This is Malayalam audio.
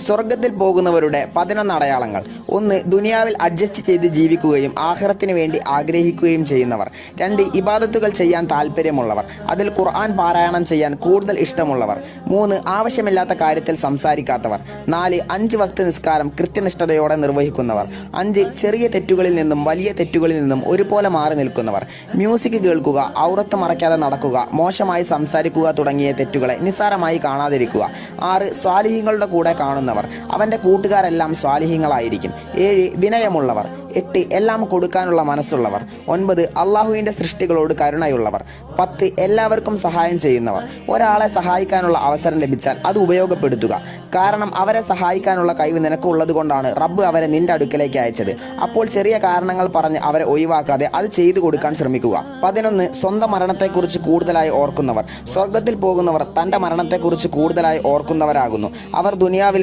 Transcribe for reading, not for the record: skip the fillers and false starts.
സ്വർഗത്തിൽ പോകുന്നവരുടെ 11 അടയാളങ്ങൾ. 1. ദുനിയാവിൽ അഡ്ജസ്റ്റ് ചെയ്ത് ജീവിക്കുകയും ആഖിറത്തിന് വേണ്ടി ആഗ്രഹിക്കുകയും ചെയ്യുന്നവർ. 2. ഇബാദത്തുകൾ ചെയ്യാൻ താല്പര്യമുള്ളവർ, അതിൽ ഖുർആൻ പാരായണം ചെയ്യാൻ കൂടുതൽ ഇഷ്ടമുള്ളവർ. 3. ആവശ്യമില്ലാത്ത കാര്യത്തിൽ സംസാരിക്കാത്തവർ. 4. 5 വക്ത് നിസ്കാരം കൃത്യനിഷ്ഠതയോടെ നിർവഹിക്കുന്നവർ. 5. ചെറിയ തെറ്റുകളിൽ നിന്നും വലിയ തെറ്റുകളിൽ നിന്നും ഒരുപോലെ മാറി നിൽക്കുന്നവർ. മ്യൂസിക് കേൾക്കുക, ഔറത്ത് മറയ്ക്കാതെ നടക്കുക, മോശമായി സംസാരിക്കുക തുടങ്ങിയ തെറ്റുകളെ നിസ്സാരമായി കാണാതിരിക്കുക. 6. സ്വാലിഹീങ്ങളുടെ കൂടെ കാണുന്നവർ, അവന്റെ കൂട്ടുകാരെല്ലാം സ്വാലിഹീങ്ങളായിരിക്കും. 7. വിനയമുള്ളവർ. 8. എല്ലാം കൊടുക്കാനുള്ള മനസ്സുള്ളവർ. 9. അള്ളാഹുവിന്റെ സൃഷ്ടികളോട് കരുണയുള്ളവർ. 10. എല്ലാവർക്കും സഹായം ചെയ്യുന്നവർ. ഒരാളെ സഹായിക്കാനുള്ള അവസരം ലഭിച്ചാൽ അത് ഉപയോഗപ്പെടുത്തുക. കാരണം അവരെ സഹായിക്കാനുള്ള കഴിവ് നിനക്കുള്ളത് കൊണ്ടാണ് റബ്ബ് അവരെ നിന്റെ അടുക്കലേക്ക് അയച്ചത്. അപ്പോൾ ചെറിയ കാരണങ്ങൾ പറഞ്ഞ് അവരെ ഒഴിവാക്കാതെ അത് ചെയ്തു കൊടുക്കാൻ ശ്രമിക്കുക. 11. സ്വന്തം മരണത്തെക്കുറിച്ച് കൂടുതലായി ഓർക്കുന്നവർ. സ്വർഗത്തിൽ പോകുന്നവർ തന്റെ മരണത്തെക്കുറിച്ച് കൂടുതലായി ഓർക്കുന്നവരാകുന്നു. അവർ ദുനിയാവിൽ